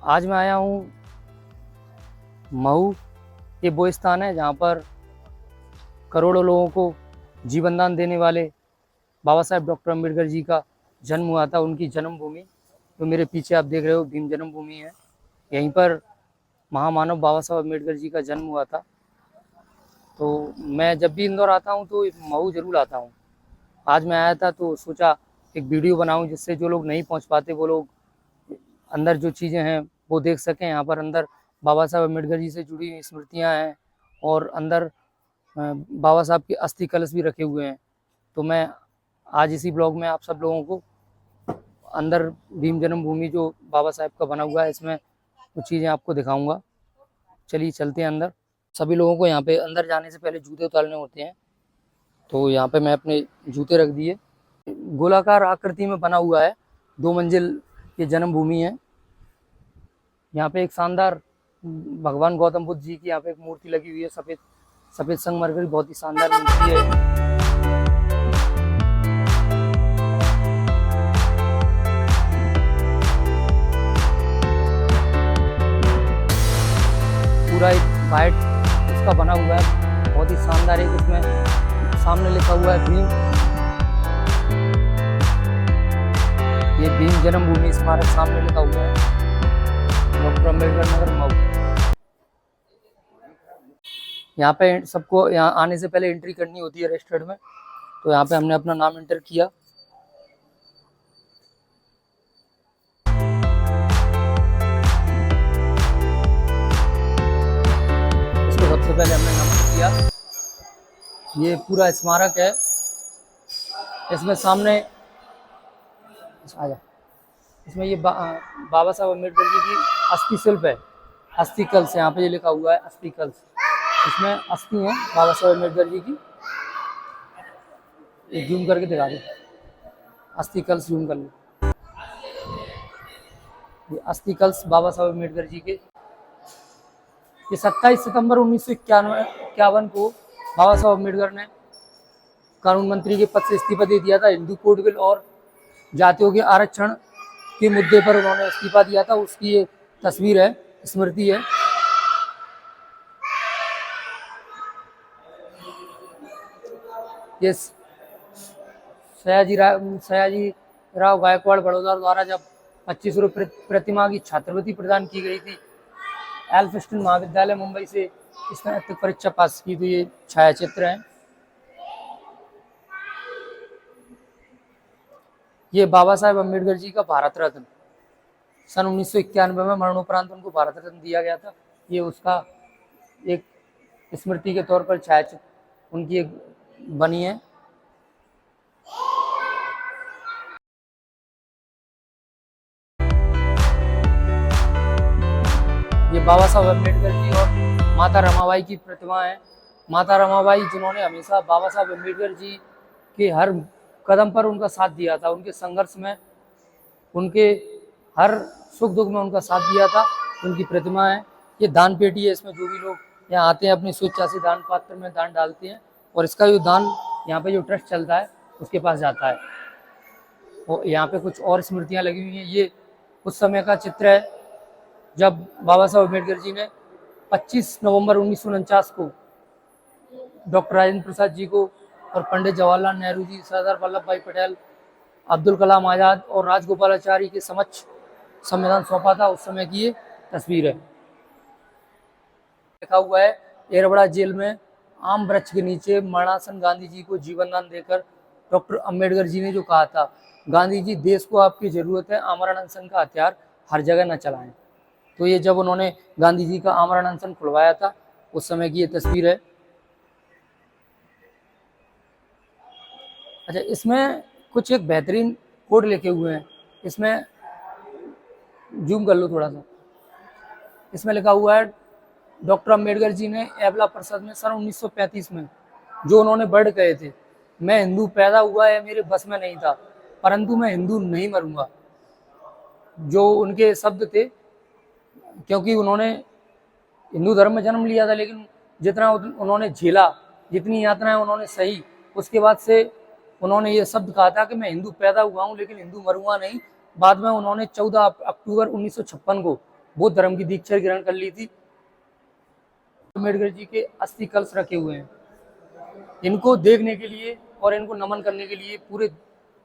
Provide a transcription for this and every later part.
आज मैं आया हूँ महू। ये वो स्थान है जहाँ पर करोड़ों लोगों को जीवन दान देने वाले बाबा साहेब डॉक्टर अम्बेडकर जी का जन्म हुआ था। उनकी जन्मभूमि जो मेरे पीछे आप देख रहे हो भीम जन्मभूमि है। यहीं पर महामानव बाबा साहेब अम्बेडकर जी का जन्म हुआ था। तो मैं जब भी इंदौर आता हूँ तो महू जरूर आता हूँ। आज मैं आया था तो सोचा एक वीडियो बनाऊँ जिससे जो लोग नहीं पहुँच पाते वो लोग अंदर जो चीज़ें हैं वो देख सकें। यहाँ पर अंदर बाबा साहेब अम्बेडकर जी से जुड़ी हुई स्मृतियाँ हैं और अंदर बाबा साहब के अस्थि कलश भी रखे हुए हैं। तो मैं आज इसी ब्लॉग में आप सब लोगों को अंदर भीम जन्मभूमि जो बाबा साहेब का बना हुआ है इसमें कुछ चीज़ें आपको दिखाऊंगा। चलिए चलते हैं अंदर। सभी लोगों को यहाँ पे अंदर जाने से पहले जूते उतारने होते हैं, तो यहाँ पे मैं अपने जूते रख दिए। गोलाकार आकृति में बना हुआ है, 2 मंजिल ये जन्मभूमि है। यहाँ पे एक शानदार भगवान गौतम बुद्ध जी की यहाँ पे एक मूर्ति लगी हुई है, सफेद संगमरमर की बहुत ही शानदार मूर्ति है। पूरा एक वाइट इसका बना हुआ है, बहुत ही शानदार। एक इसमें सामने लिखा हुआ है भीम, ये भीम जन्मभूमि स्मारक सामने लिखा हुआ है, डॉक्टर अम्बेडकर नगर महू। यहाँ पे सबको यहाँ आने से पहले एंट्री करनी होती है रेस्टोरेंट में, तो यहाँ पे हमने अपना नाम एंटर किया। इसको सबसे पहले हमने नमन किया। ये पूरा स्मारक है, इसमें सामने आजा, इसमें ये बाबा साहब अम्बेडकर जी की अस्थि शिल्प है, अस्थि कलश। यहाँ पे ये लिखा हुआ है अस्थि कलश, इसमें अस्थि है बाबा साहब अम्बेडकर जी की। ये जूम करके दिखा दो, अस्थि कलश जूम कर लो। ये अस्थि कलश बाबा साहब अम्बेडकर जी के। ये 27 सितंबर 1951 को बाबा साहब अम्बेडकर ने कानून मंत्री के पद से इस्तीफा दे दिया था। हिंदू कोड बिल और जातियों के आरक्षण के मुद्दे पर उन्होंने इस्तीफा दिया था, उसकी ये तस्वीर है, स्मृति है। ये सयाजी राव गायकवाड़ बड़ौदा द्वारा जब 25 रुपये प्रतिमा की छात्रवृत्ति प्रदान की गई थी, एल्फिस्टन महाविद्यालय मुंबई से स्नातक परीक्षा पास की, तो ये छायाचित्र है। ये बाबा साहेब अम्बेडकर जी का भारत रत्न सन 1991 में मरणोपरांत उनको भारत रत्न दिया गया था। ये उसका एक स्मृति के तौर पर छायाचित्र उनकी एक बनी है। ये बाबा साहब अम्बेडकर जी और माता रमाबाई की प्रतिमा है। माता रमाबाई जिन्होंने हमेशा बाबा साहब अम्बेडकर जी के हर कदम पर उनका साथ दिया था, उनके संघर्ष में, उनके हर सुख दुख में उनका साथ दिया था, उनकी प्रतिमा है। ये दान पेटी है, इसमें जो भी लोग यहाँ आते हैं अपनी स्वेच्छा से दान पात्र में दान डालते हैं और इसका जो दान यहाँ पे जो ट्रस्ट चलता है उसके पास जाता है। और यहाँ पे कुछ और स्मृतियाँ लगी हुई हैं। ये उस समय का चित्र है जब बाबा साहब अम्बेडकर जी ने 25 नवंबर 1949 को डॉक्टर राजेंद्र प्रसाद जी को और पंडित जवाहरलाल नेहरू जी, सरदार वल्लभ भाई पटेल, अब्दुल कलाम आज़ाद और राजगोपालाचारी के समक्ष संविधान सौंपा था। उस समय की ये तस्वीर है। लिखा हुआ है एरबड़ा जेल में आम वृक्ष के नीचे मरणासन गांधी जी को जीवन दान देकर डॉक्टर अम्बेडकर जी ने जो कहा था, गांधी जी देश को आपकी जरूरत है, आमरण अनशन का हथियार हर जगह न चलाएं। तो ये जब उन्होंने गांधी जी का आमरण अनशन खुलवाया था उस समय की ये तस्वीर है। अच्छा, इसमें कुछ एक बेहतरीन कोड लिखे हुए हैं, इसमें जूम कर लो थोड़ा सा। इसमें लिखा हुआ है डॉक्टर अम्बेडकर जी ने एबला परिषद में सन 1935 में जो उन्होंने वर्ड कहे थे, मैं हिंदू पैदा हुआ है मेरे बस में नहीं था, परंतु मैं हिंदू नहीं मरूंगा, जो उनके शब्द थे। क्योंकि उन्होंने हिंदू धर्म में जन्म लिया था, लेकिन जितना उन्होंने झेला, जितनी यातनाएं उन्होंने सही, उसके बाद से उन्होंने ये शब्द कहा था कि मैं हिंदू पैदा हुआ हूँ लेकिन हिंदू मरूंगा नहीं। बाद में उन्होंने 14 अक्टूबर 1956 को बौद्ध धर्म की दीक्षा ग्रहण कर ली थी। अम्बेडकर जी के अस्थि कलश रखे हुए हैं। इनको देखने के लिए और इनको नमन करने के लिए पूरे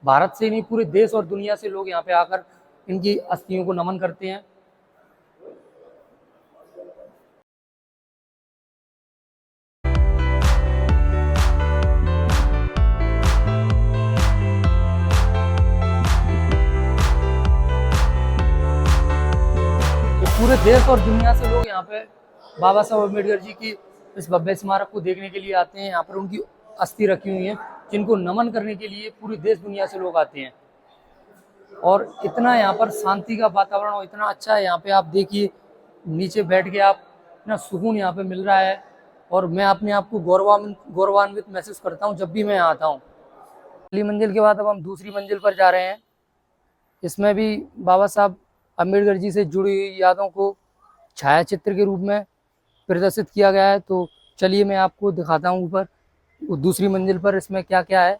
भारत से नहीं, पूरे देश और दुनिया से लोग यहाँ पे आकर इनकी अस्थियों को नमन करते हैं। पूरे देश और दुनिया से लोग यहाँ पे बाबा साहब अम्बेडकर जी की इस भव्य स्मारक को देखने के लिए आते हैं। यहाँ पर उनकी अस्थि रखी हुई है, जिनको नमन करने के लिए पूरी देश दुनिया से लोग आते हैं। और इतना यहाँ पर शांति का वातावरण और इतना अच्छा है। यहाँ पे आप देखिए, नीचे बैठ के आप इतना सुकून यहाँ पे मिल रहा है, और मैं अपने आप को गौरवान्वित महसूस करता हूँ जब भी मैं आता हूँ। पहली मंजिल के बाद अब हम दूसरी मंजिल पर जा रहे हैं। इसमें भी बाबा साहब अम्बेडकर जी से जुड़ी हुई यादों को छायाचित्र के रूप में प्रदर्शित किया गया है। तो चलिए मैं आपको दिखाता हूँ ऊपर दूसरी मंजिल पर इसमें क्या क्या है।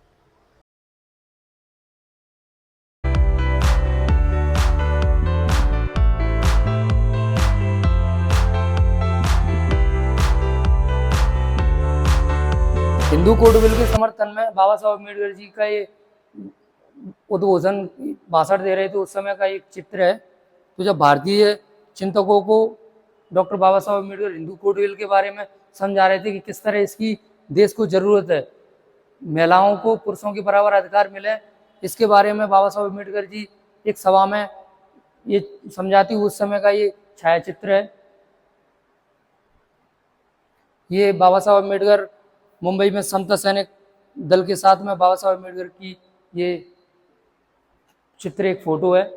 हिंदू कोड बिल के समर्थन में बाबा साहब अम्बेडकर जी का ये उद्बोधन भाषण दे रहे थे, उस समय का एक चित्र है। तो जब भारतीय चिंतकों को डॉक्टर बाबा साहब अम्बेडकर हिंदू कोड बिल के बारे में समझा रहे थे कि किस तरह इसकी देश को जरूरत है, महिलाओं को पुरुषों के बराबर अधिकार मिले, इसके बारे में बाबा साहब अम्बेडकर जी एक सभा में ये समझाती हुई उस समय का ये छायाचित्र है। ये बाबा साहब अम्बेडकर मुंबई में समता सैनिक दल के साथ में बाबा साहब अम्बेडकर की ये चित्र, एक फोटो है।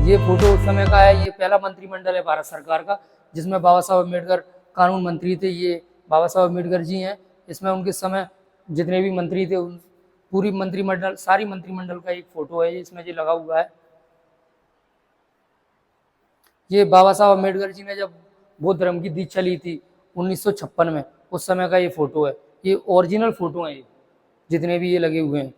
ये फोटो उस समय का है। ये पहला मंत्रिमंडल है भारत सरकार का, जिसमें बाबा साहब अम्बेडकर कानून मंत्री थे। ये बाबा साहब अम्बेडकर जी हैं। इसमें उनके समय जितने भी मंत्री थे उन पूरी मंत्रिमंडल, सारी मंत्रिमंडल का एक फोटो है, इसमें ये लगा हुआ है। ये बाबा साहब अम्बेडकर जी ने जब बौद्ध धर्म की दीक्षा ली थी 1956 में, उस समय का ये फोटो है। ये ओरिजिनल फोटो है, ये जितने भी ये लगे हुए हैं।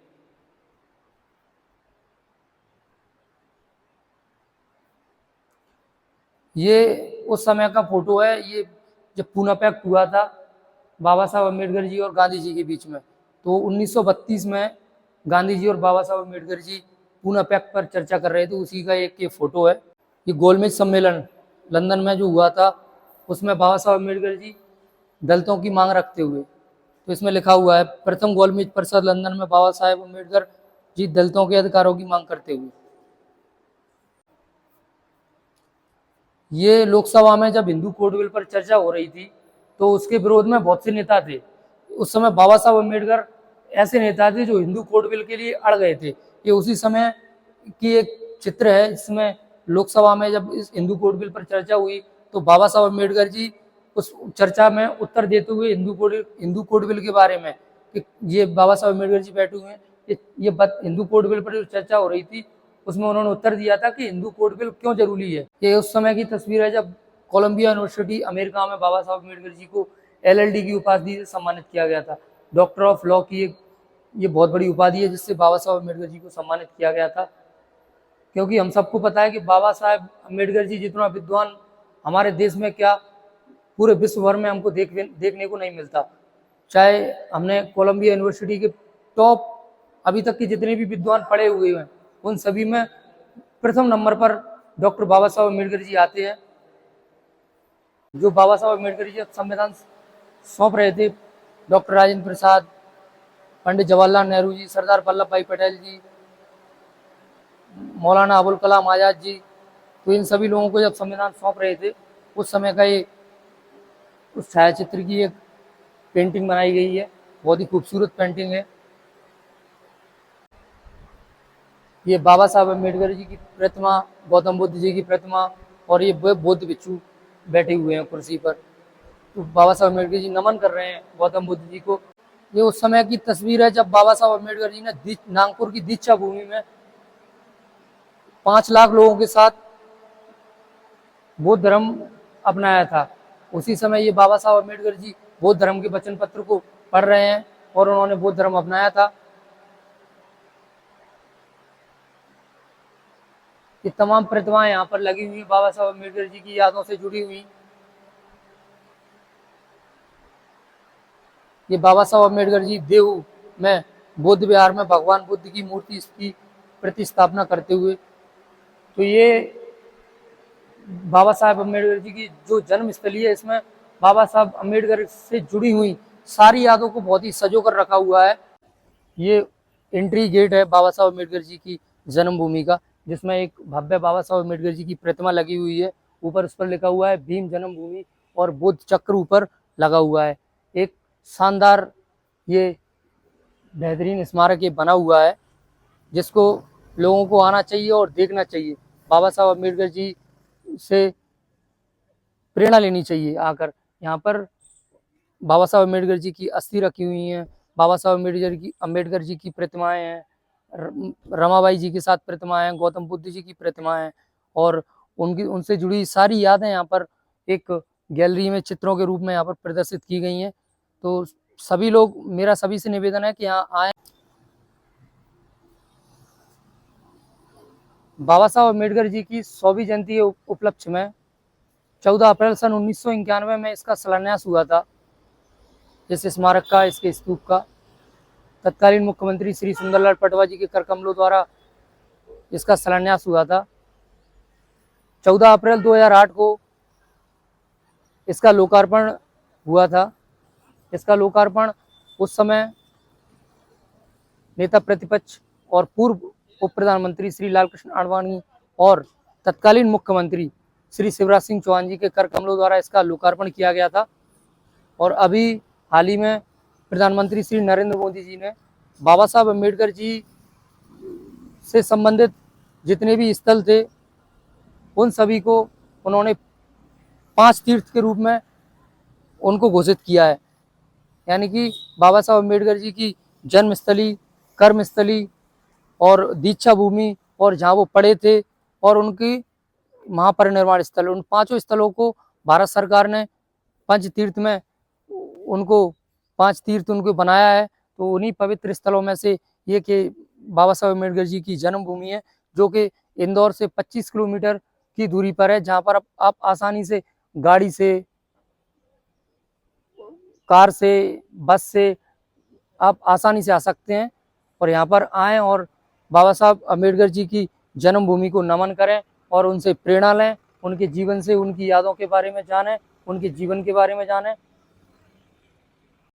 ये उस समय का फोटो है। ये जब पूना पैक्ट हुआ था बाबा साहब अम्बेडकर जी और गांधी जी के बीच में, तो 1932 में गांधी जी और बाबा साहब अम्बेडकर जी पूना पैक्ट पर चर्चा कर रहे थे, उसी का एक ये फोटो है। ये गोलमेज सम्मेलन लंदन में जो हुआ था, उसमें बाबा साहब अम्बेडकर जी दलितों की मांग रखते हुए, तो इसमें लिखा हुआ है, प्रथम गोलमेज परिषद लंदन में बाबा साहब अम्बेडकर जी दलितों के अधिकारों की मांग करते हुए। ये लोकसभा में जब हिंदू कोड बिल पर चर्चा हो रही थी, तो उसके विरोध में बहुत से नेता थे। उस समय बाबा साहब अम्बेडकर ऐसे नेता थे जो हिंदू कोड बिल के लिए अड़ गए थे। ये उसी समय की एक चित्र है, जिसमें लोकसभा में जब इस हिंदू कोड बिल पर चर्चा हुई, तो बाबा साहब अम्बेडकर जी उस चर्चा में उत्तर देते हुए हिंदू कोड बिल के बारे में, कि ये बाबा साहब अम्बेडकर जी बैठे हुए हैं, ये हिंदू कोड बिल पर जो चर्चा हो रही थी, उसमें उन्होंने उत्तर दिया था कि हिंदू कोड बिल क्यों जरूरी है। ये उस समय की तस्वीर है जब कोलंबिया यूनिवर्सिटी अमेरिका में बाबा साहब अम्बेडकर जी को LLD की उपाधि से सम्मानित किया गया था। डॉक्टर ऑफ लॉ की ये बहुत बड़ी उपाधि है, जिससे बाबा साहब अम्बेडकर जी को सम्मानित किया गया था। क्योंकि हम सबको पता है कि बाबा साहब अम्बेडकर जी जितना विद्वान हमारे देश में क्या पूरे विश्व भर में हमको देखने को नहीं मिलता। चाहे हमने कोलंबिया यूनिवर्सिटी के टॉप अभी तक के जितने भी विद्वान पढ़े हुए हैं, उन सभी में प्रथम नंबर पर डॉक्टर बाबा साहब अम्बेडकर जी आते हैं। जो बाबा साहब अम्बेडकर जी संविधान सौंप रहे थे, डॉक्टर राजेंद्र प्रसाद, पंडित जवाहरलाल नेहरू जी, सरदार वल्लभ भाई पटेल जी, मौलाना अबुल कलाम आज़ाद जी, तो इन सभी लोगों को जब संविधान सौंप रहे थे, उस समय का ये उस छायाचित्र की एक पेंटिंग बनाई गई है। बहुत ही खूबसूरत पेंटिंग है। ये बाबा साहब अम्बेडकर जी की प्रतिमा, गौतम बुद्ध जी की प्रतिमा, और ये बौद्ध भिक्षु बैठे हुए हैं कुर्सी पर। तो बाबा साहब अम्बेडकर जी नमन कर रहे हैं गौतम बुद्ध जी को। ये उस समय की तस्वीर है जब बाबा साहब अम्बेडकर जी ने नागपुर की दीक्षा भूमि में 5 लाख लोगों के साथ बौद्ध धर्म अपनाया था। उसी समय ये बाबा साहब अम्बेडकर जी बौद्ध धर्म के वचन पत्र को पढ़ रहे हैं और उन्होंने बौद्ध धर्म अपनाया था। ये तमाम प्रतिमाएं यहाँ पर लगी हुई हैं बाबा साहब अम्बेडकर जी की यादों से जुड़ी हुई। ये बाबा साहब अम्बेडकर जी देहू में बौद्ध विहार में भगवान बुद्ध की मूर्ति की प्रतिस्थापना करते हुए, तो ये बाबा साहब अम्बेडकर जी की जो जन्म स्थली है, इसमें बाबा साहब अम्बेडकर से जुड़ी हुई सारी यादों को बहुत ही सजो कर रखा हुआ है। ये एंट्री गेट है बाबा साहब अम्बेडकर जी की जन्मभूमि का, जिसमें एक भव्य बाबा साहब अम्बेडकर जी की प्रतिमा लगी हुई है। ऊपर उस पर लिखा हुआ है भीम जन्मभूमि और बुद्ध चक्र ऊपर लगा हुआ है। एक शानदार ये बेहतरीन स्मारक ये बना हुआ है, जिसको लोगों को आना चाहिए और देखना चाहिए। बाबा साहब अम्बेडकर जी से प्रेरणा लेनी चाहिए आकर। यहाँ पर बाबा साहब अम्बेडकर जी की अस्थि रखी हुई हैं, बाबा साहब अम्बेडकर जी की प्रतिमाएं हैं, रमाबाई जी के साथ प्रतिमाएं हैं, गौतम बुद्ध जी की प्रतिमाएं हैं, और उनसे जुड़ी सारी यादें यहाँ पर एक गैलरी में चित्रों के रूप में यहाँ पर प्रदर्शित की गई हैं। तो सभी लोग, मेरा सभी से निवेदन है कि यहाँ आए। बाबा साहब अम्बेडकर जी की 100वीं जयंती उपलक्ष्य में 14 अप्रैल सन 1991 में इसका शिलान्यास हुआ था, इस स्मारक का, इसके स्तूप का। तत्कालीन मुख्यमंत्री श्री सुंदरलाल पटवा जी के कर कमलों द्वारा इसका शिलान्यास हुआ था। 14 अप्रैल 2008 को इसका लोकार्पण हुआ था। इसका लोकार्पण उस समय नेता प्रतिपक्ष और पूर्व उप प्रधानमंत्री श्री लालकृष्ण आडवाणी और तत्कालीन मुख्यमंत्री श्री शिवराज सिंह चौहान जी के कर कमलों द्वारा इसका लोकार्पण किया गया था। और अभी हाल ही में प्रधानमंत्री श्री नरेंद्र मोदी जी ने बाबा साहब अम्बेडकर जी से संबंधित जितने भी स्थल थे, उन सभी को उन्होंने 5 तीर्थ के रूप में उनको घोषित किया है। यानी कि बाबा साहब अम्बेडकर जी की जन्मस्थली, कर्मस्थली और दीक्षा भूमि, और जहाँ वो पढ़े थे, और उनकी महापरिनिर्वाण स्थल, उन 5 स्थलों को भारत सरकार ने पंच तीर्थ में उनको 5 तीर्थ उनको बनाया है। तो उन्हीं पवित्र स्थलों में से ये कि बाबा साहब अम्बेडकर जी की जन्मभूमि है, जो कि इंदौर से 25 किलोमीटर की दूरी पर है, जहाँ पर आप आसानी से गाड़ी से, कार से, बस से आप आसानी से आ सकते हैं। और यहाँ पर आएँ और बाबा साहब अम्बेडकर जी की जन्मभूमि को नमन करें और उनसे प्रेरणा लें, उनके जीवन से, उनकी यादों के बारे में जानें, उनके जीवन के बारे में जानें।